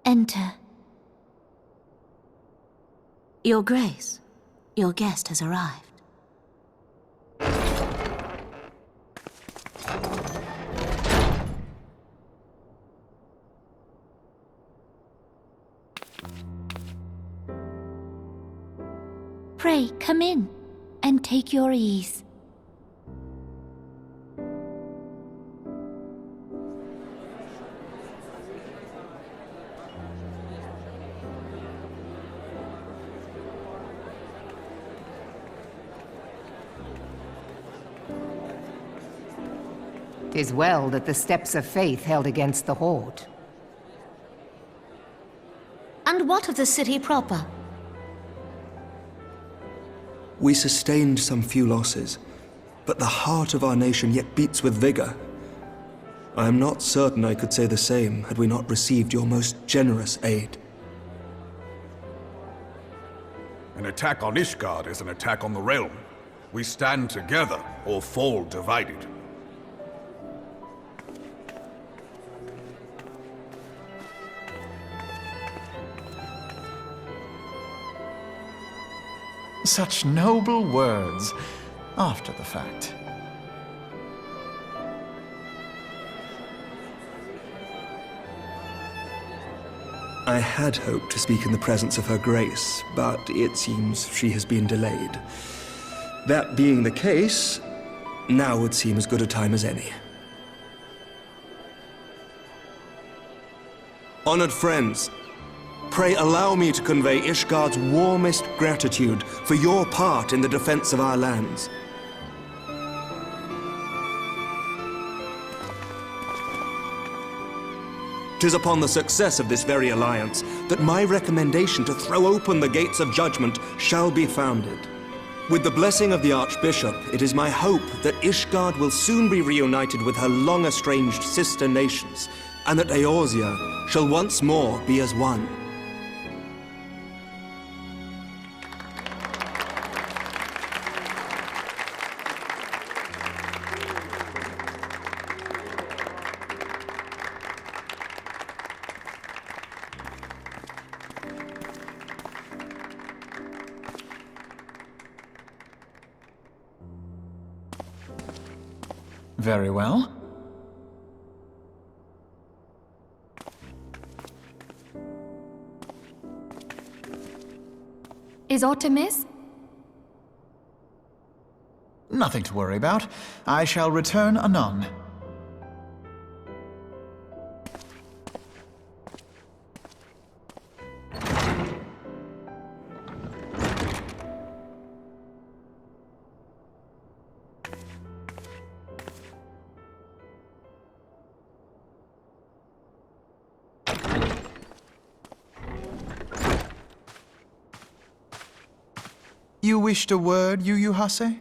Enter. Your Grace, your guest has arrived. Pray, come in, and take your ease. "'Tis well that the steps of faith held against the Horde." And what of the city proper? We sustained some few losses, but the heart of our nation yet beats with vigor. I am not certain I could say the same had we not received your most generous aid. An attack on Ishgard is an attack on the realm. We stand together or fall divided. Such noble words, after the fact. I had hoped to speak in the presence of Her Grace, but it seems she has been delayed. That being the case, now would seem as good a time as any. Honored friends, pray allow me to convey Ishgard's warmest gratitude for your part in the defense of our lands. "'Tis upon the success of this very alliance that my recommendation to throw open the gates of judgment shall be founded. With the blessing of the Archbishop, it is my hope that Ishgard will soon be reunited with her long-estranged sister nations, and that Eorzea shall once more be as one." Very well. Is aught amiss? Nothing to worry about. I shall return anon. You wished a word, Yu Hase?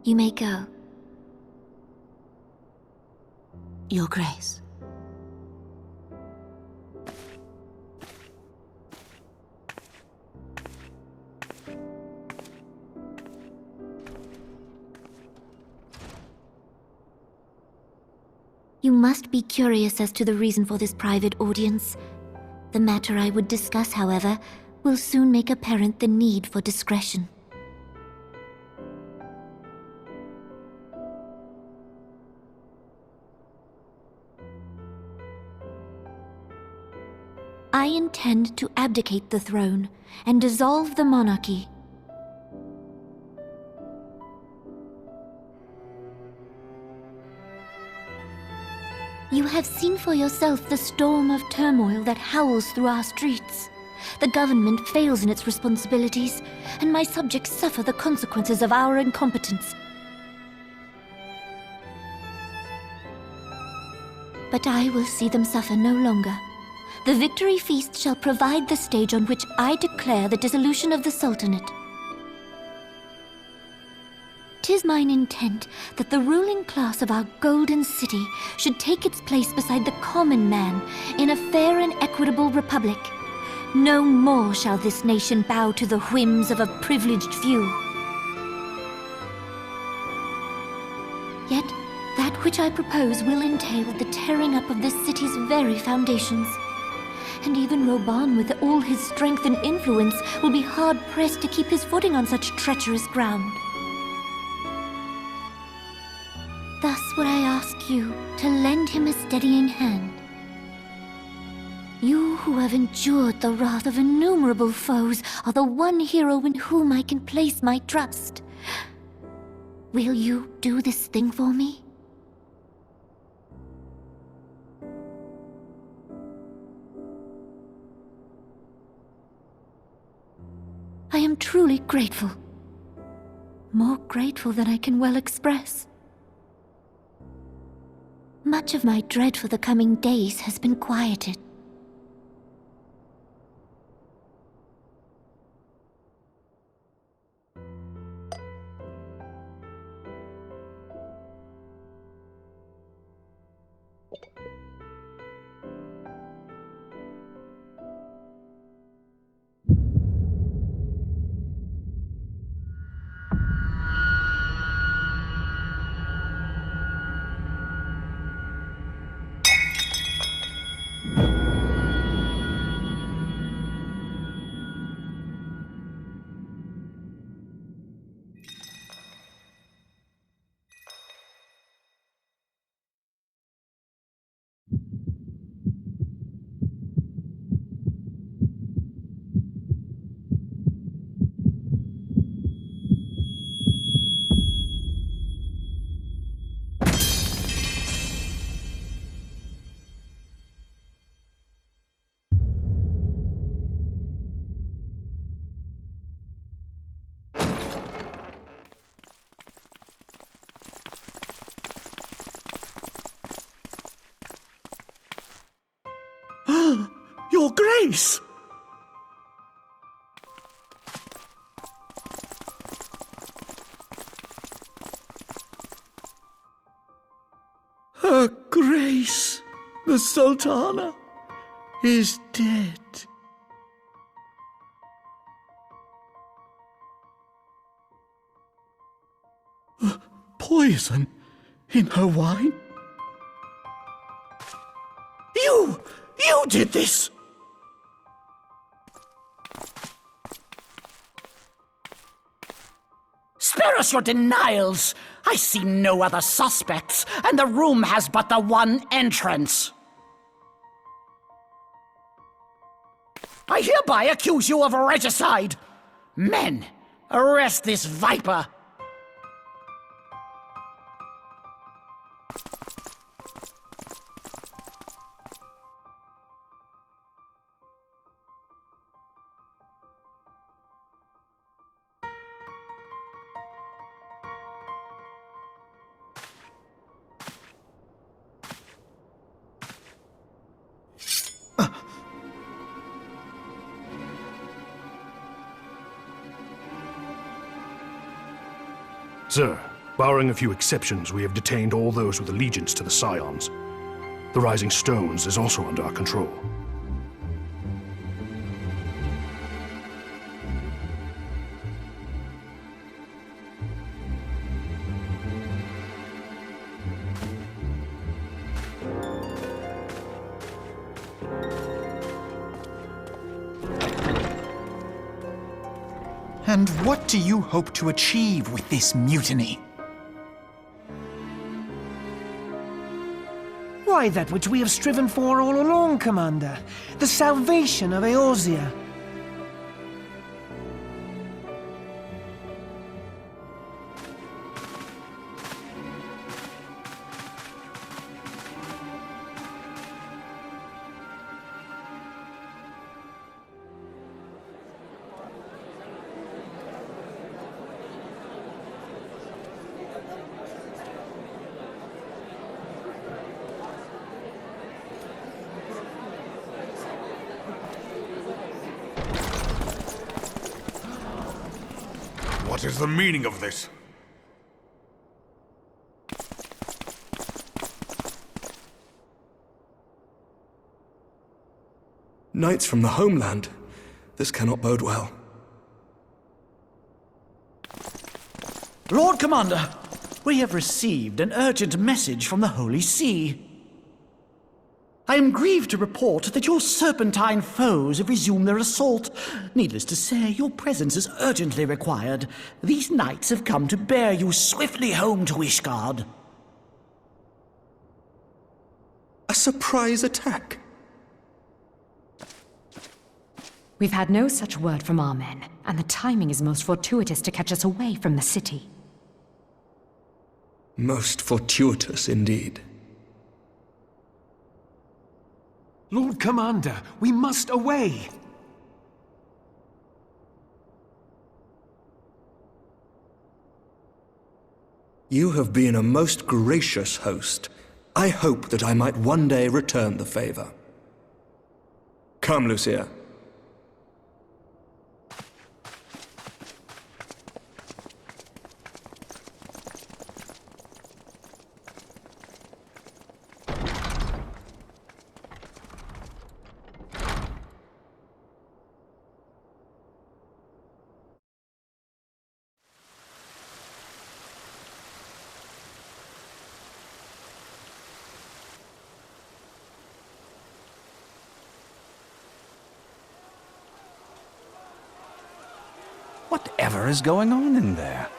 You may go. Your Grace. You must be curious as to the reason for this private audience. The matter I would discuss, however, will soon make apparent the need for discretion. I intend to abdicate the throne and dissolve the monarchy. You have seen for yourself the storm of turmoil that howls through our streets. The government fails in its responsibilities, and my subjects suffer the consequences of our incompetence. But I will see them suffer no longer. The victory feast shall provide the stage on which I declare the dissolution of the Sultanate. 'Tis mine intent that the ruling class of our golden city should take its place beside the common man in a fair and equitable republic. No more shall this nation bow to the whims of a privileged few. Yet, that which I propose will entail the tearing up of this city's very foundations. And even Roban, with all his strength and influence, will be hard-pressed to keep his footing on such treacherous ground. Thus would I ask you to lend him a steadying hand. You who have endured the wrath of innumerable foes are the one hero in whom I can place my trust. Will you do this thing for me? I am truly grateful. More grateful than I can well express. Much of my dread for the coming days has been quieted. Your Grace! Her Grace, the Sultana, is dead. Poison in her wine? You did this! Spare us your denials! I see no other suspects, and the room has but the one entrance. I hereby accuse you of regicide! Men, arrest this viper! Sir, barring a few exceptions, we have detained all those with allegiance to the Scions. The Rising Stones is also under our control. And what do you hope to achieve with this mutiny? Why, that which we have striven for all along, Commander. The salvation of Eorzea. What is the meaning of this? Knights from the homeland. This cannot bode well. Lord Commander, we have received an urgent message from the Holy See. I am grieved to report that your serpentine foes have resumed their assault. Needless to say, your presence is urgently required. These knights have come to bear you swiftly home to Ishgard. A surprise attack? We've had no such word from our men, and the timing is most fortuitous to catch us away from the city. Most fortuitous indeed. Lord Commander, we must away! You have been a most gracious host. I hope that I might one day return the favor. Come, Lucia. Whatever is going on in there?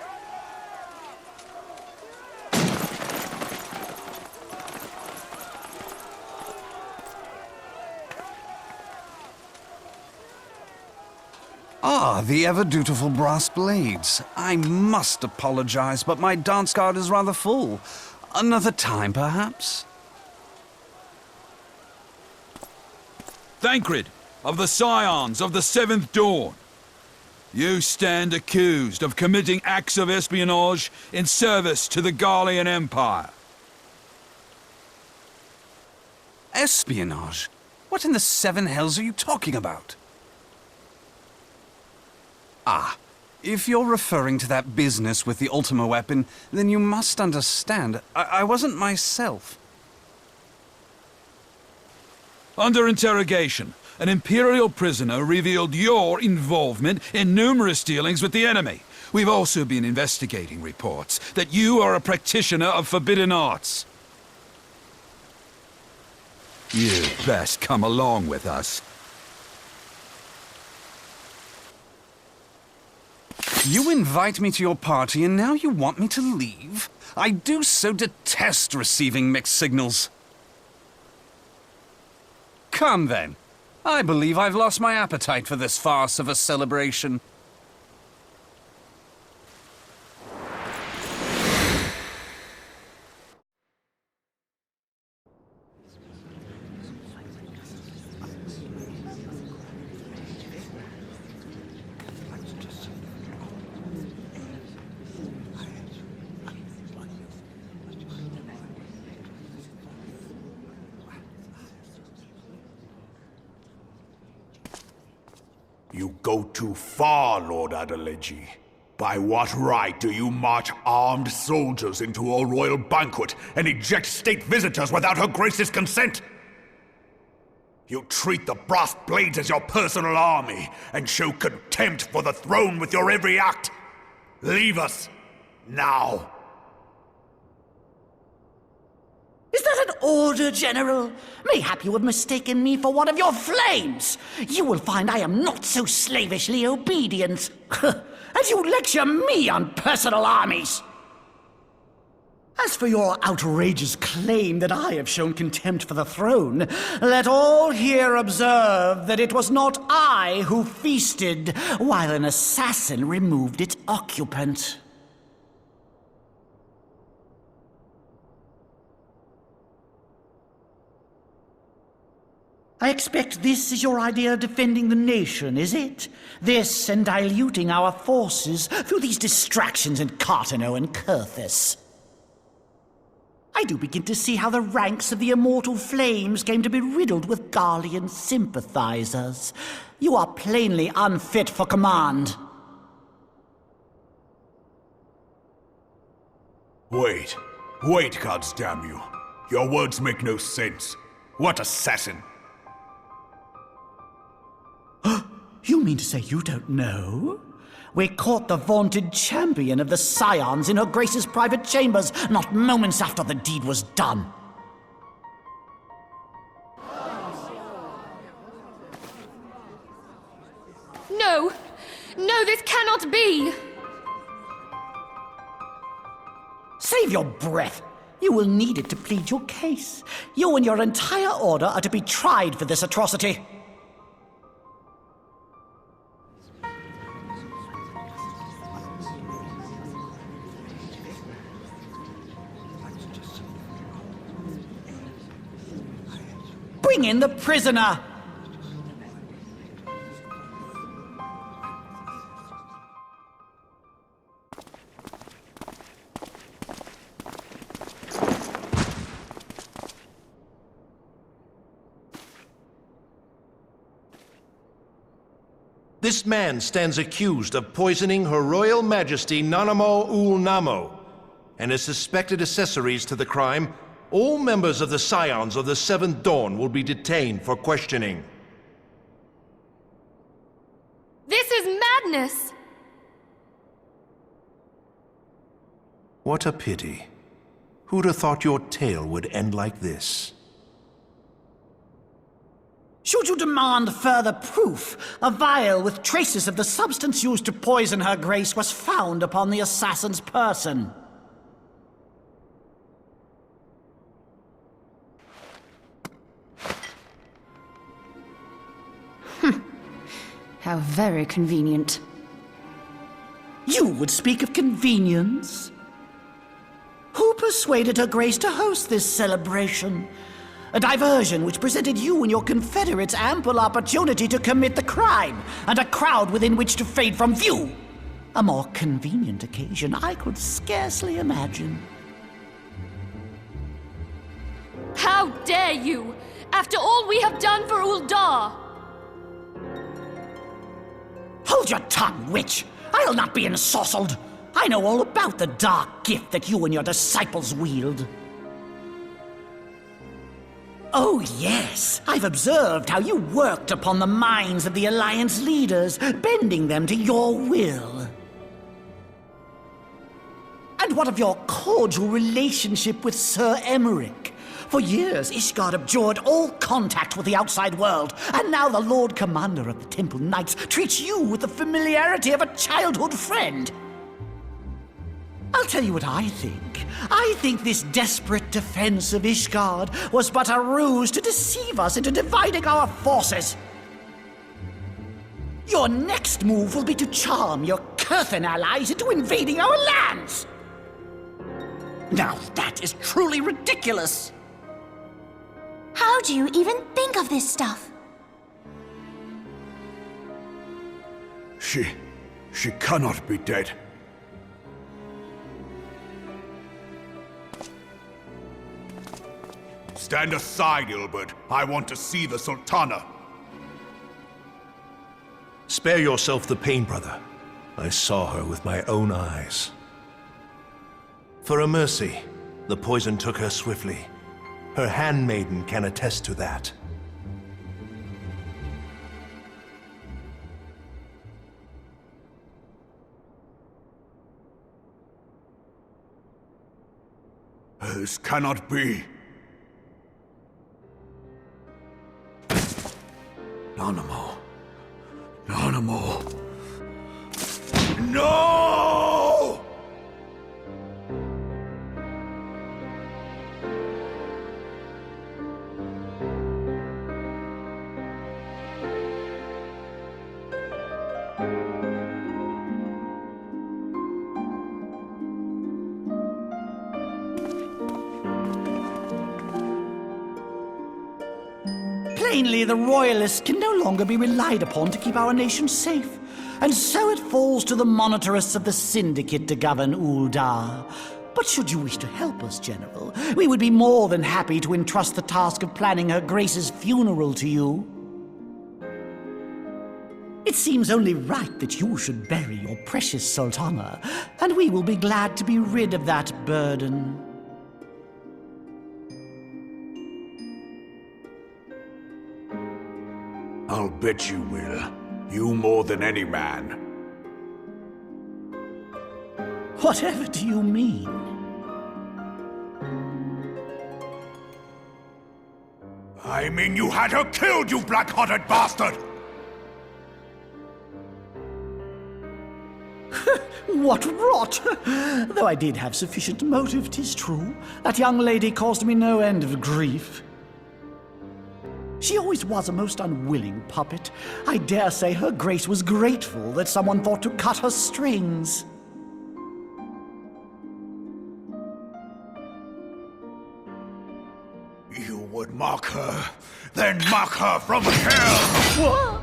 Ah, the ever-dutiful brass blades. I must apologize, but my dance card is rather full. Another time, perhaps? Thancred, of the Scions of the Seventh Dawn. You stand accused of committing acts of espionage in service to the Garlean Empire. Espionage? What in the seven hells are you talking about? Ah, if you're referring to that business with the Ultima weapon, then you must understand, I wasn't myself. Under interrogation, an Imperial prisoner revealed your involvement in numerous dealings with the enemy. We've also been investigating reports that you are a practitioner of forbidden arts. You'd best come along with us. You invite me to your party and now you want me to leave? I do so detest receiving mixed signals. Come then. I believe I've lost my appetite for this farce of a celebration. You go too far, Lord Adeleji. By what right do you march armed soldiers into a royal banquet and eject state visitors without her grace's consent? You treat the brass blades as your personal army and show contempt for the throne with your every act. Leave us, now. Is that an order, General? Mayhap you have mistaken me for one of your flames. You will find I am not so slavishly obedient. As you lecture me on personal armies. As for your outrageous claim that I have shown contempt for the throne, let all here observe that it was not I who feasted while an assassin removed its occupant. I expect this is your idea of defending the nation, is it? This and diluting our forces through these distractions in Cartano and Kurthis. I do begin to see how the ranks of the Immortal Flames came to be riddled with Garlean sympathizers. You are plainly unfit for command. Wait, goddamn you. Your words make no sense. What assassin? You mean to say you don't know? We caught the vaunted champion of the Scions in her Grace's private chambers, not moments after the deed was done. No! No, this cannot be! Save your breath. You will need it to plead your case. You and your entire order are to be tried for this atrocity. Bring in the prisoner! This man stands accused of poisoning Her Royal Majesty Nanamo Ul Namo, and as suspected accessories to the crime, all members of the Scions of the Seventh Dawn will be detained for questioning. This is madness! What a pity. Who'd have thought your tale would end like this? Should you demand further proof, a vial with traces of the substance used to poison her grace was found upon the assassin's person. How very convenient. You would speak of convenience? Who persuaded her grace to host this celebration? A diversion which presented you and your confederates ample opportunity to commit the crime, and a crowd within which to fade from view. A more convenient occasion I could scarcely imagine. How dare you! After all we have done for Uldar! Hold your tongue, witch! I'll not be ensorcelled! I know all about the dark gift that you and your disciples wield. Oh, yes. I've observed how you worked upon the minds of the Alliance leaders, bending them to your will. And what of your cordial relationship with Sir Emmerich? For years, Ishgard abjured all contact with the outside world, and now the Lord Commander of the Temple Knights treats you with the familiarity of a childhood friend. I'll tell you what I think. I think this desperate defense of Ishgard was but a ruse to deceive us into dividing our forces. Your next move will be to charm your Kurthan allies into invading our lands. Now that is truly ridiculous. How do you even think of this stuff? She cannot be dead. Stand aside, Ilbert. I want to see the Sultana. Spare yourself the pain, brother. I saw her with my own eyes. For a mercy, the poison took her swiftly. Her handmaiden can attest to that. This cannot be. Nanamo. Nanamo. No! Plainly, the Royalists can no longer be relied upon to keep our nation safe. And so it falls to the monitorists of the Syndicate to govern Uldar. But should you wish to help us, General, we would be more than happy to entrust the task of planning Her Grace's funeral to you. It seems only right that you should bury your precious Sultana, and we will be glad to be rid of that burden. I'll bet you will. You more than any man. Whatever do you mean? I mean you had her killed, you black-hearted bastard! What rot! Though I did have sufficient motive, 'tis true. That young lady caused me no end of grief. She always was a most unwilling puppet. I dare say her grace was grateful that someone thought to cut her strings. You would mock her, then mock her from hell! What?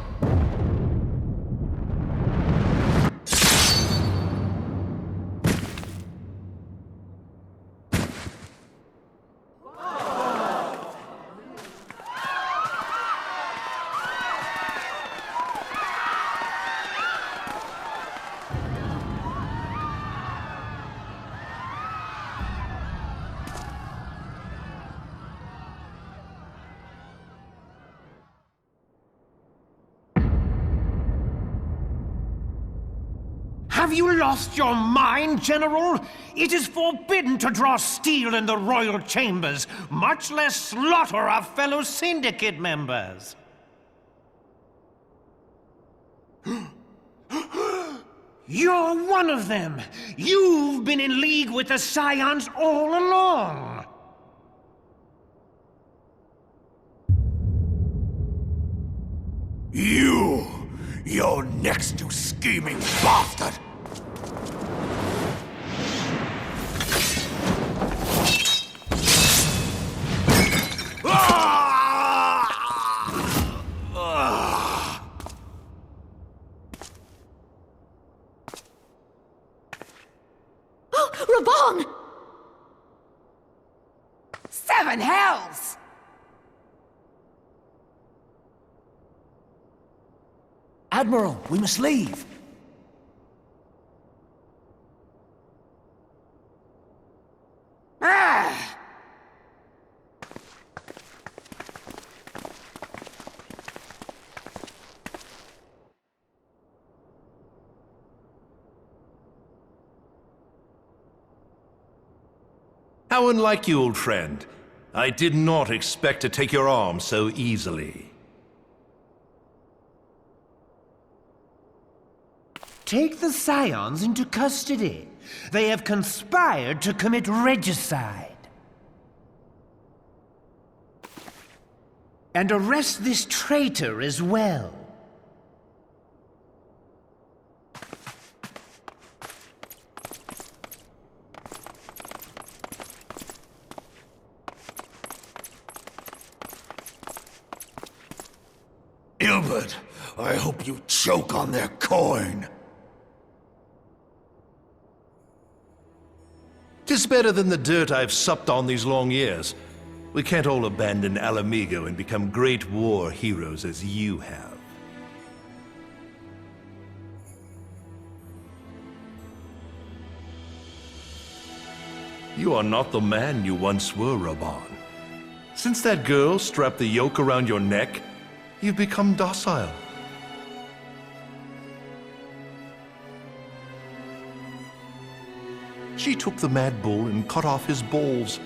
Have you lost your mind, General? It is forbidden to draw steel in the royal chambers, much less slaughter our fellow syndicate members. You're one of them! You've been in league with the Scions all along! You're next, you scheming bastard! Raban! Seven hells! Admiral, we must leave. Ah! How unlike you, old friend. I did not expect to take your arm so easily. Take the Scions into custody. They have conspired to commit regicide. And arrest this traitor as well. Ilbert, I hope you choke on their coin. 'Tis better than the dirt I've supped on these long years. We can't all abandon Alamigo and become great war heroes as you have. You are not the man you once were, Raban. Since that girl strapped the yoke around your neck, you've become docile. She took the mad bull and cut off his balls,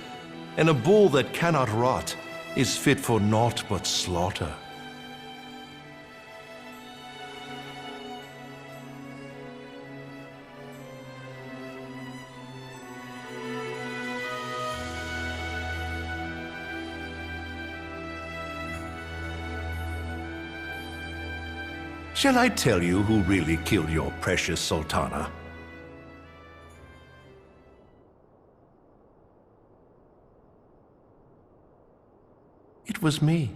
and a bull that cannot rot is fit for naught but slaughter. Shall I tell you who really killed your precious Sultana? It was me.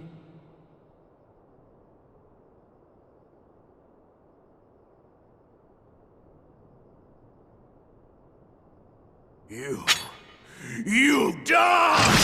You die!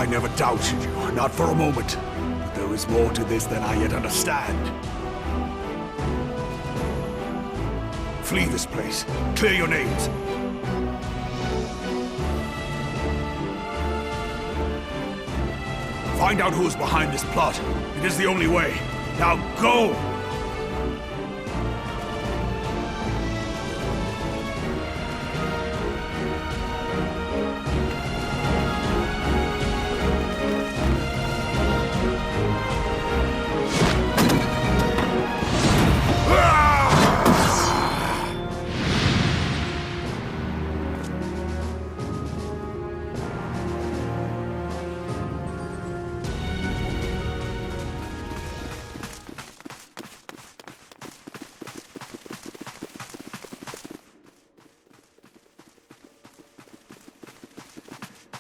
I never doubted you, not for a moment. But there is more to this than I yet understand. Flee this place. Clear your names. Find out who is behind this plot. It is the only way. Now go!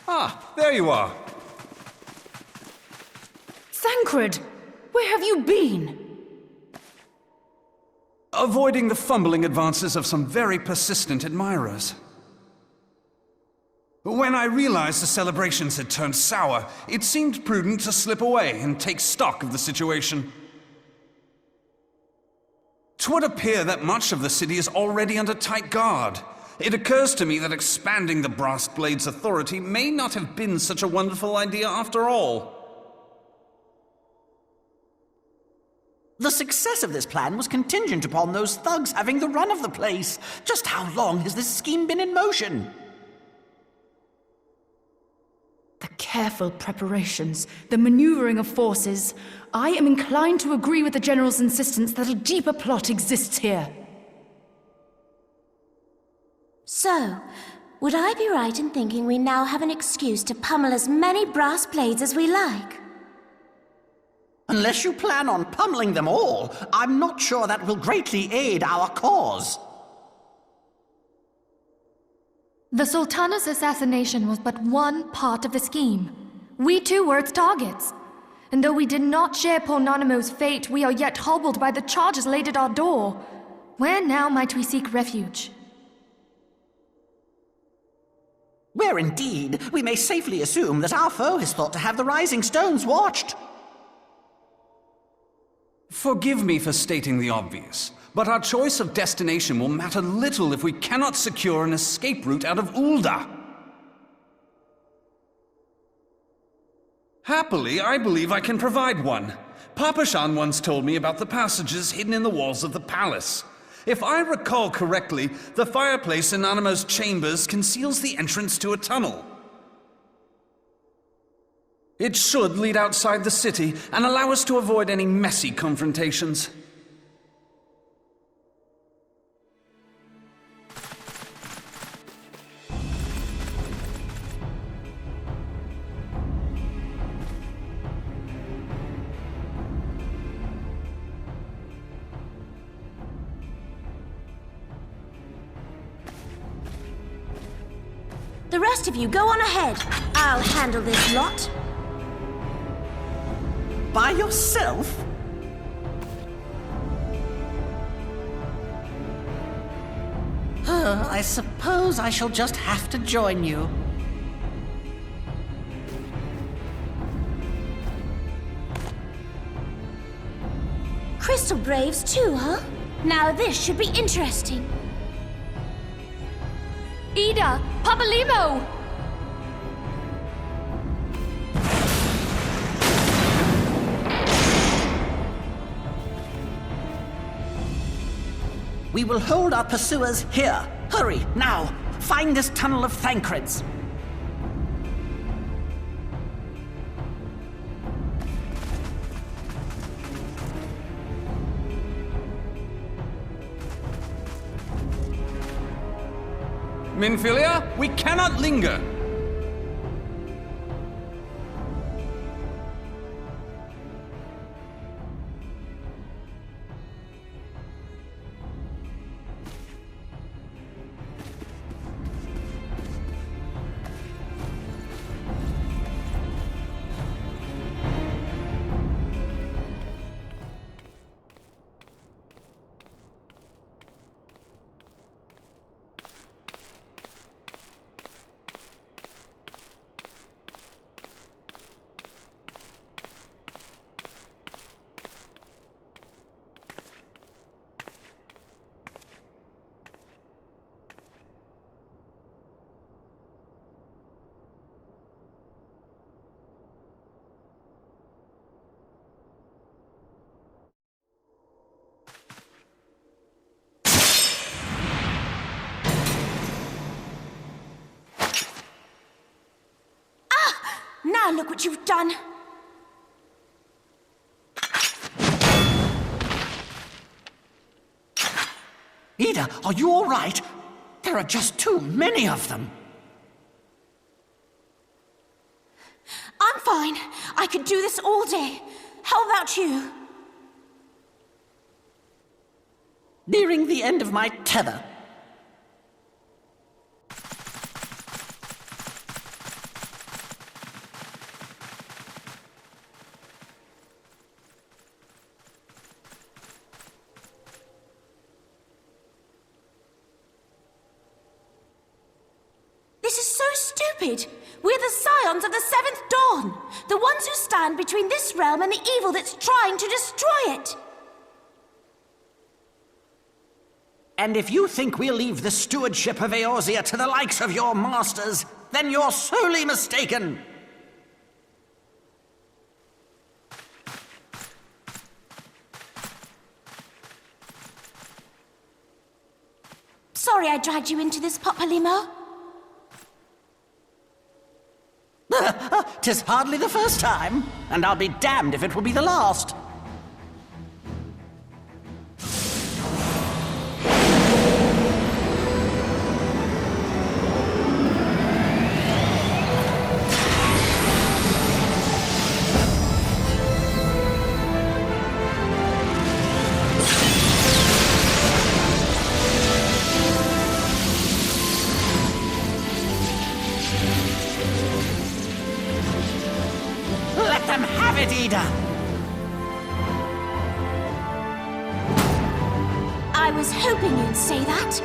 Ah, there you are. Thancred! Where have you been? Avoiding the fumbling advances of some very persistent admirers. When I realized the celebrations had turned sour, it seemed prudent to slip away and take stock of the situation. 'Twould appear that much of the city is already under tight guard. It occurs to me that expanding the Brass Blade's authority may not have been such a wonderful idea after all. The success of this plan was contingent upon those thugs having the run of the place. Just how long has this scheme been in motion? The careful preparations, the maneuvering of forces. I am inclined to agree with the General's insistence that a deeper plot exists here. So, would I be right in thinking we now have an excuse to pummel as many brass blades as we like? Unless you plan on pummeling them all, I'm not sure that will greatly aid our cause. The Sultana's assassination was but one part of the scheme. We too were its targets. And though we did not share Pornonimo's fate, we are yet hobbled by the charges laid at our door. Where now might we seek refuge? Where indeed, we may safely assume that our foe has thought to have the Rising Stones watched. Forgive me for stating the obvious, but our choice of destination will matter little if we cannot secure an escape route out of Ul'dah. Happily, I believe I can provide one. Papashan once told me about the passages hidden in the walls of the palace. If I recall correctly, the fireplace in Animo's chambers conceals the entrance to a tunnel. It should lead outside the city and allow us to avoid any messy confrontations. The rest of you, go on ahead. I'll handle this lot. By yourself? I suppose I shall just have to join you. Crystal Braves too, huh? Now this should be interesting. Ida! Papalimo! We will hold our pursuers here. Hurry, now! Find this tunnel of Thancred's. Minfilia, we cannot linger! Now look what you've done. Ida, are you all right? There are just too many of them. I'm fine. I could do this all day. How about you? Nearing the end of my tether. This is so stupid. We're the scions of the Seventh Dawn. The ones who stand between this realm and the evil that's trying to destroy it. And if you think we'll leave the stewardship of Eorzea to the likes of your masters, then you're sorely mistaken. Sorry I dragged you into this, Papalymo. 'Tis hardly the first time, and I'll be damned if it will be the last. Let them have it, Ida! I was hoping you'd say that.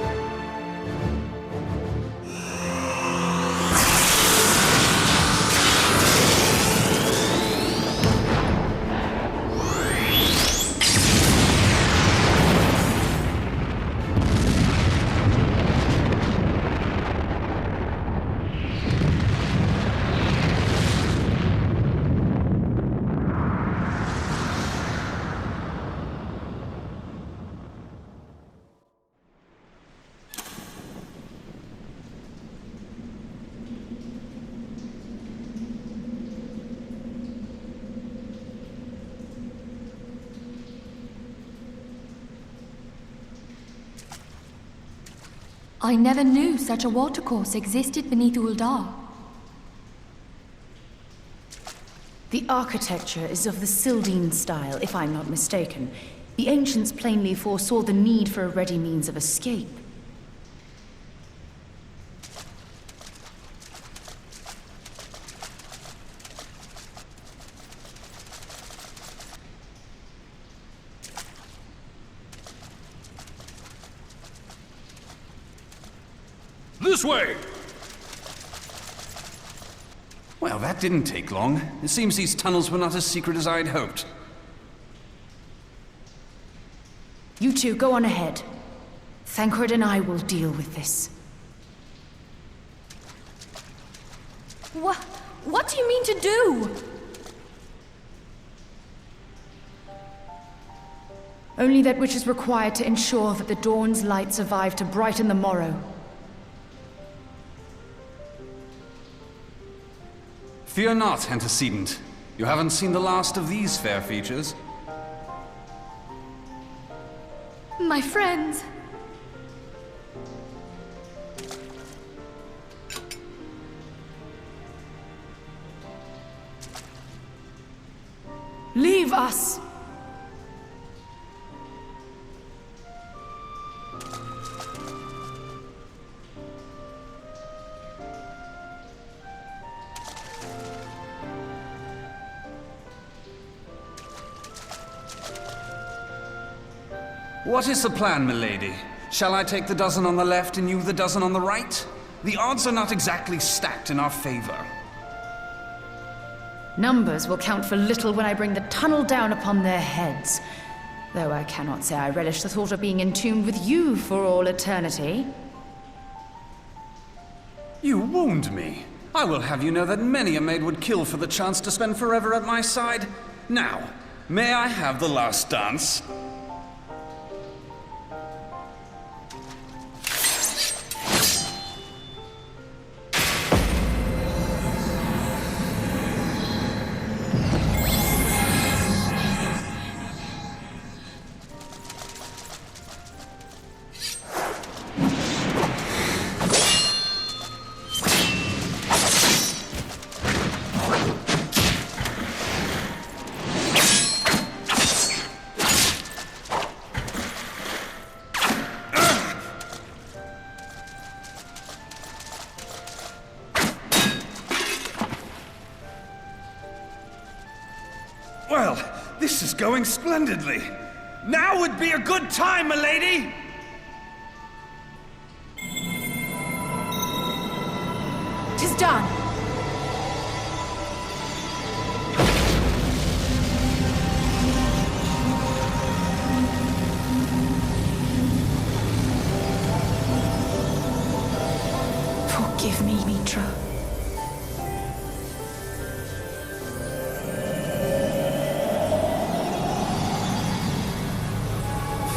I never knew such a watercourse existed beneath Uldar. The architecture is of the Sildine style, if I'm not mistaken. The ancients plainly foresaw the need for a ready means of escape. This way! Well, that didn't take long. It seems these tunnels were not as secret as I'd hoped. You two, go on ahead. Thancred and I will deal with this. What do you mean to do? Only that which is required to ensure that the dawn's light survive to brighten the morrow. Fear not, antecedent. You haven't seen the last of these fair features. My friends. Leave us! What is the plan, milady? Shall I take the dozen on the left and you the dozen on the right? The odds are not exactly stacked in our favor. Numbers will count for little when I bring the tunnel down upon their heads. Though I cannot say I relish the thought of being entombed with you for all eternity. You wound me. I will have you know that many a maid would kill for the chance to spend forever at my side. Now, may I have the last dance? Well, this is going splendidly. Now would be a good time, milady! Tis done. Forgive me, Mitra.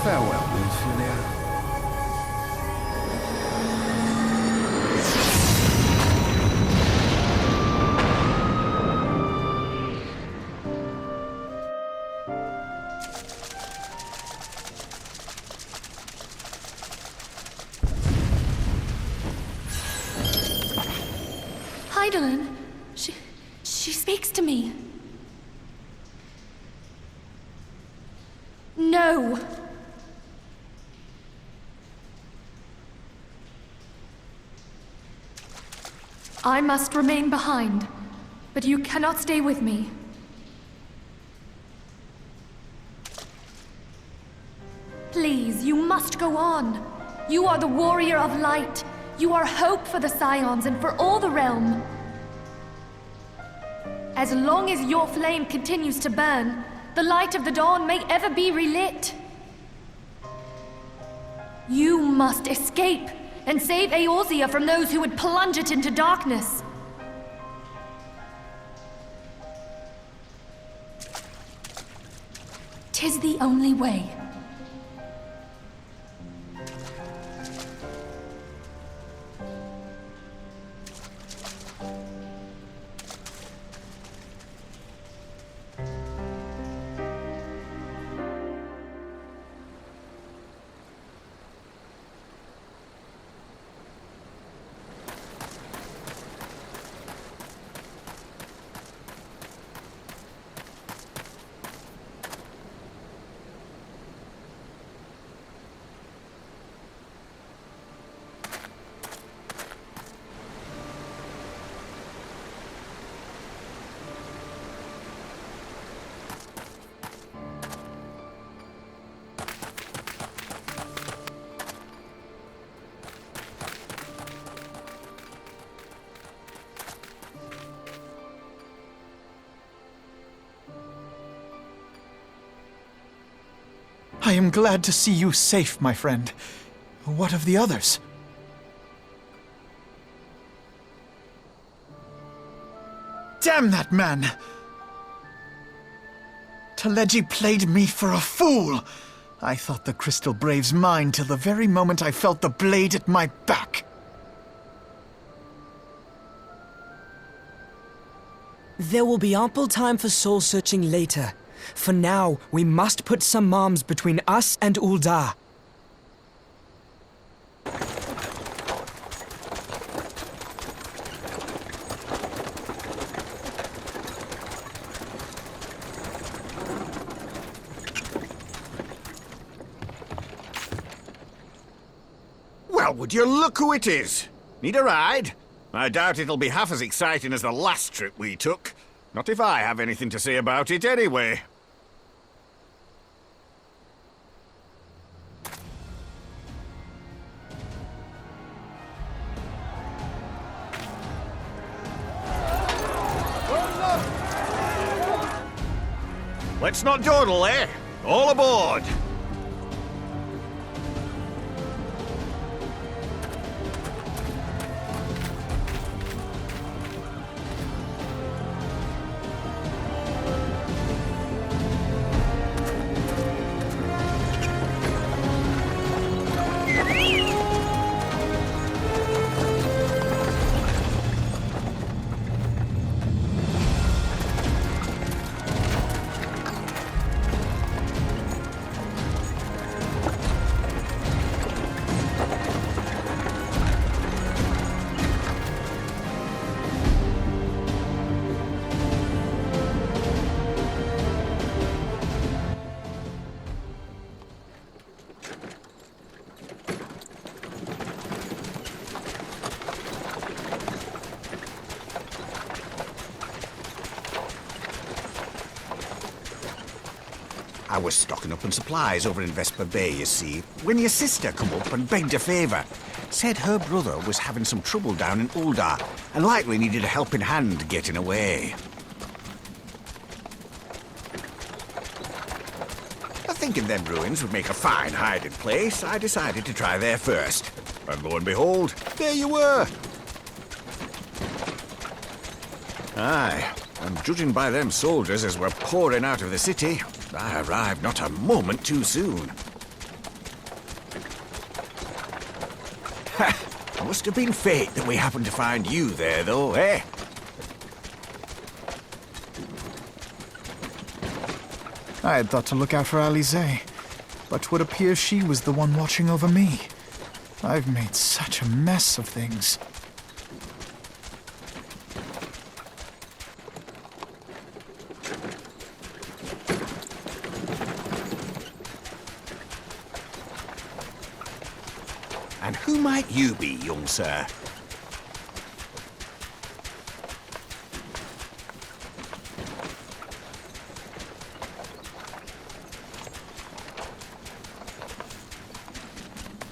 Farewell, Ophelia. Heidelin, she speaks to me. No. I must remain behind, but you cannot stay with me. Please, you must go on. You are the warrior of light. You are hope for the Scions and for all the realm. As long as your flame continues to burn, the light of the dawn may ever be relit. You must escape and save Eorzea from those who would plunge it into darkness. Tis the only way. I am glad to see you safe, my friend. What of the others? Damn that man! Taleji played me for a fool! I thought the Crystal Brave's mine till the very moment I felt the blade at my back. There will be ample time for soul-searching later. For now, we must put some arms between us and Ul'dah. Well, would you look who it is? Need a ride? I doubt it'll be half as exciting as the last trip we took. Not if I have anything to say about it anyway. Let's not dawdle, eh? All aboard! I was stocking up on supplies over in Vesper Bay, you see, when your sister come up and begged a favour. Said her brother was having some trouble down in Uldar, and likely needed a helping hand getting away. Thinking them ruins would make a fine hiding place, I decided to try there first. And lo and behold, there you were! Aye, and judging by them soldiers as were pouring out of the city, I arrived not a moment too soon. Ha! Must have been fate that we happened to find you there, though, eh? I had thought to look out for Alize, but 'twould appear she was the one watching over me. I've made such a mess of things. And who might you be, young sir?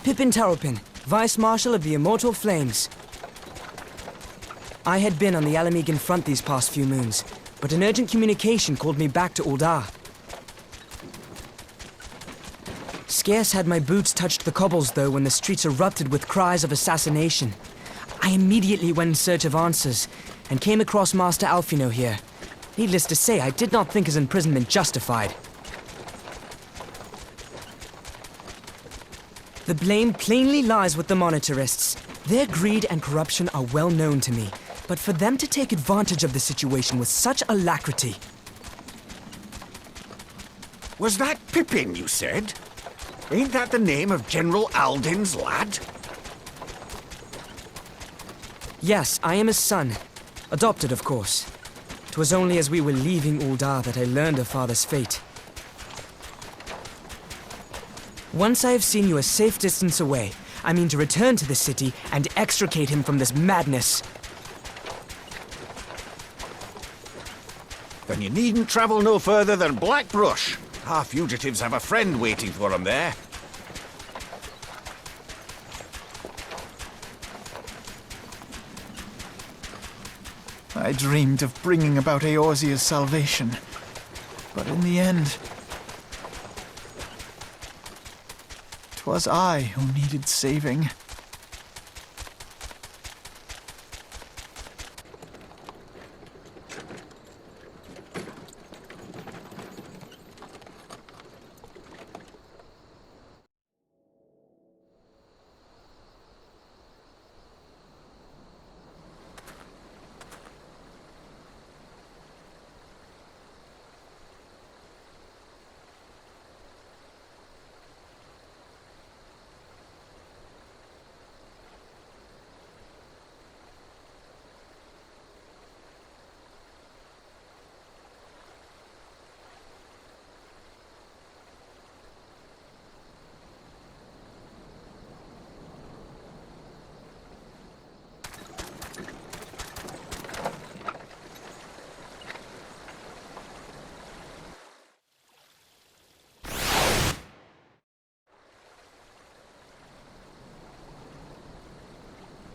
Pippin Taropin, Vice Marshal of the Immortal Flames. I had been on the Alamegan front these past few moons, but an urgent communication called me back to Uldar. Scarce had my boots touched the cobbles, though, when the streets erupted with cries of assassination. I immediately went in search of answers, and came across Master Alfino here. Needless to say, I did not think his imprisonment justified. The blame plainly lies with the monetarists. Their greed and corruption are well known to me, but for them to take advantage of the situation with such alacrity... Was that Pippin, you said? Ain't that the name of General Alden's lad? Yes, I am his son. Adopted, of course. 'Twas only as we were leaving Uldar that I learned of father's fate. Once I have seen you a safe distance away, I mean to return to the city and extricate him from this madness. Then you needn't travel no further than Blackbrush. Our fugitives have a friend waiting for them there. I dreamed of bringing about Eorzea's salvation, but in the end... 'twas I who needed saving.